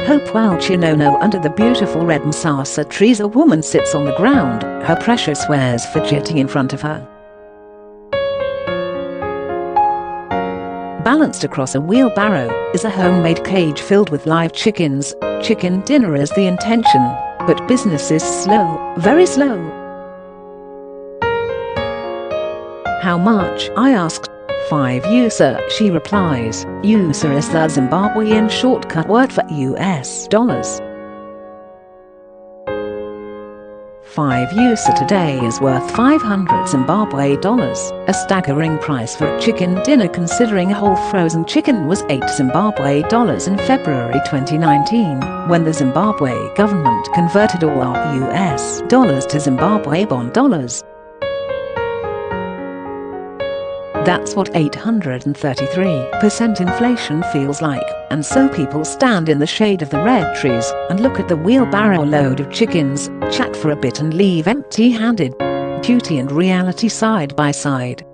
Hopewell Chinono. Under the beautiful red Msasa trees, a woman sits on the ground, her precious wares fidgeting in front of her. Balanced across a wheelbarrow is a homemade cage filled with live chickens. Chicken dinner is the intention, but business is slow, very slow. How much? I asked. 5 USA, she replies. USA is the Zimbabwean shortcut word for US dollars. 5 USA today is worth 500 Zimbabwe dollars, a staggering price for a chicken dinner considering a whole frozen chicken was 8 Zimbabwe dollars in February 2019, when the Zimbabwe government converted all our US dollars to Zimbabwe bond dollars. That's what 833% inflation feels like, and so people stand in the shade of the red trees and look at the wheelbarrow load of chickens, chat for a bit and leave empty-handed. Duty and reality side by side.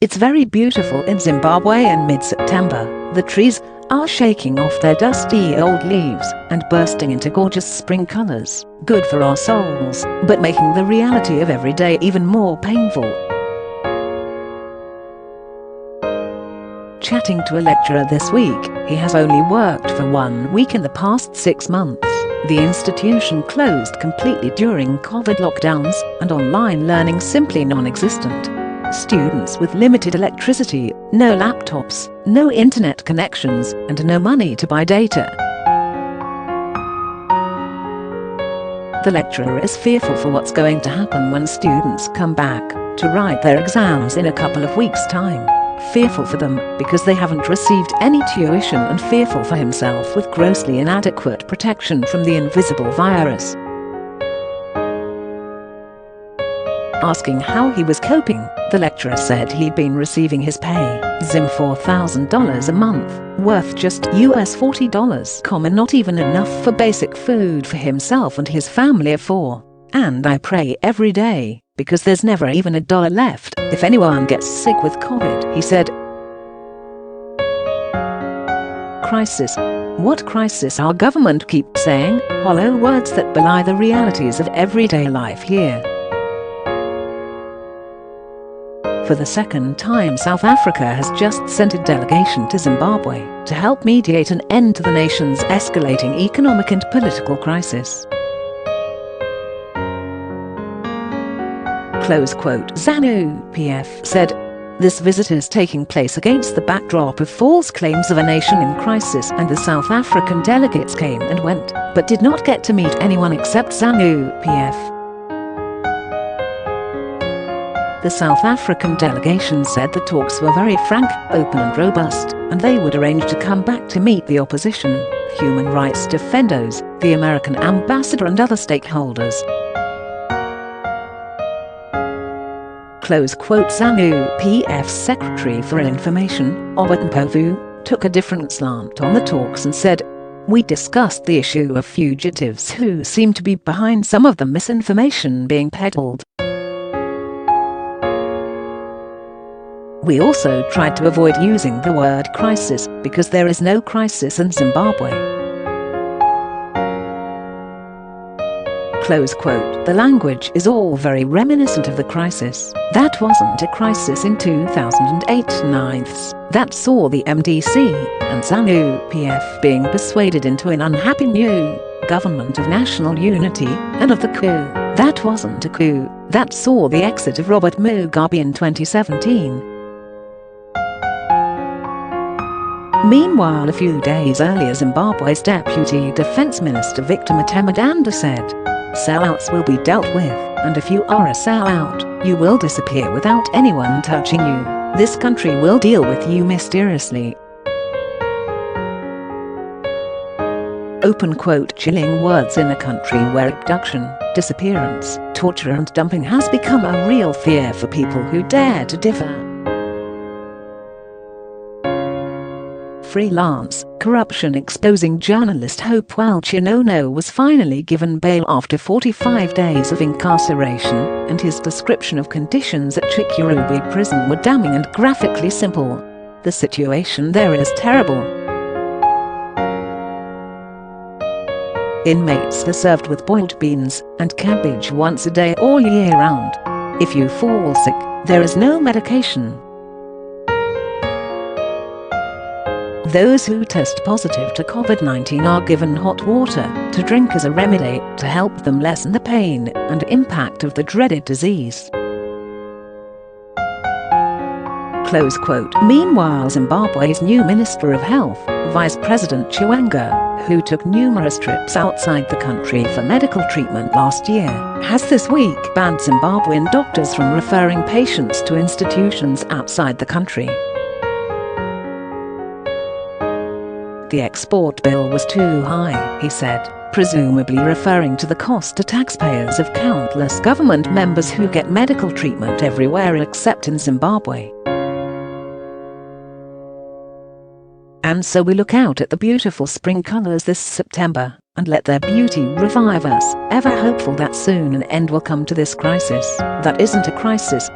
It's very beautiful in Zimbabwe in mid-September. The trees are shaking off their dusty old leaves and bursting into gorgeous spring colors, good for our souls, but making the reality of every day even more painful. Chatting to a lecturer this week, he has only worked for 1 week in the past 6 months. The institution closed completely during COVID lockdowns, and online learning simply non-existent. Students with limited electricity, no laptops, no internet connections, and no money to buy data. The lecturer is fearful for what's going to happen when students come back to write their exams in a couple of weeks' time. Fearful for them because they haven't received any tuition, and fearful for himself with grossly inadequate protection from the invisible virus. Asking how he was coping, the lecturer said he'd been receiving his pay, Zim $4,000 a month, worth just US $40, not even enough for basic food for himself and his family of 4. And I pray every day, because there's never even $1 left if anyone gets sick with COVID, he said. Crisis. What crisis? Our government keeps saying, hollow words that belie the realities of everyday life here. For the second time, South Africa has just sent a delegation to Zimbabwe to help mediate an end to the nation's escalating economic and political crisis. Close quote. ZANU-PF said, this visit is taking place against the backdrop of false claims of a nation in crisis, and the South African delegates came and went, but did not get to meet anyone except ZANU-PF. The South African delegation said the talks were very frank, open and robust, and they would arrange to come back to meet the opposition, human rights defenders, the American ambassador and other stakeholders. Close quote. ZANU-PF's Secretary for Information, Obert Mpofu, took a different slant on the talks and said, we discussed the issue of fugitives who seem to be behind some of the misinformation being peddled. We also tried to avoid using the word crisis, because there is no crisis in Zimbabwe. Close quote. The language is all very reminiscent of the crisis. That wasn't a crisis in 2008-9. That saw the MDC and ZANU-PF being persuaded into an unhappy new government of national unity and of the coup. That wasn't a coup. That saw the exit of Robert Mugabe in 2017. Meanwhile, a few days earlier, Zimbabwe's Deputy Defense Minister Victor Mtemedanda said, sellouts will be dealt with, and if you are a sellout, you will disappear without anyone touching you. This country will deal with you mysteriously. Open quote. Chilling words in a country where abduction, disappearance, torture and dumping has become a real fear for people who dare to differ. Freelance corruption exposing journalist Hopewell Chinono was finally given bail after 45 days of incarceration, and his description of conditions at Chikurubi prison were damning and graphically simple. The situation there is terrible. Inmates are served with boiled beans and cabbage once a day all year round. If you fall sick, there is no medication. Those who test positive to COVID-19 are given hot water to drink as a remedy to help them lessen the pain and impact of the dreaded disease. Close quote. Meanwhile, Zimbabwe's new Minister of Health, Vice President Chiwenga, who took numerous trips outside the country for medical treatment last year, has this week banned Zimbabwean doctors from referring patients to institutions outside the country. The export bill was too high, he said, presumably referring to the cost to taxpayers of countless government members who get medical treatment everywhere except in Zimbabwe. And so we look out at the beautiful spring colors this September, and let their beauty revive us, ever hopeful that soon an end will come to this crisis that isn't a crisis.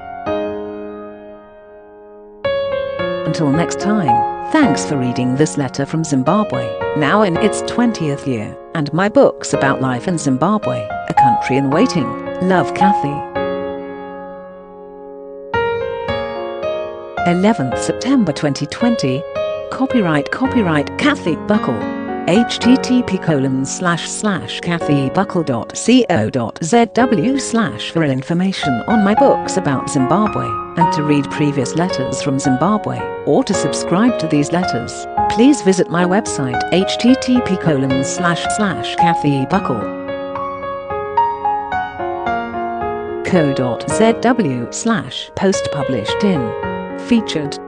Until next time, thanks for reading this letter from Zimbabwe, now in its 20th year, and my books about life in Zimbabwe, a country in waiting. Love, Kathy. 11th September 2020. Copyright Kathy Buckle. http://kathybuckle.co.zw/ for information on my books about Zimbabwe, and to read previous letters from Zimbabwe, or to subscribe to these letters, please visit my website http://kathybuckle.co.zw/post published in Featured.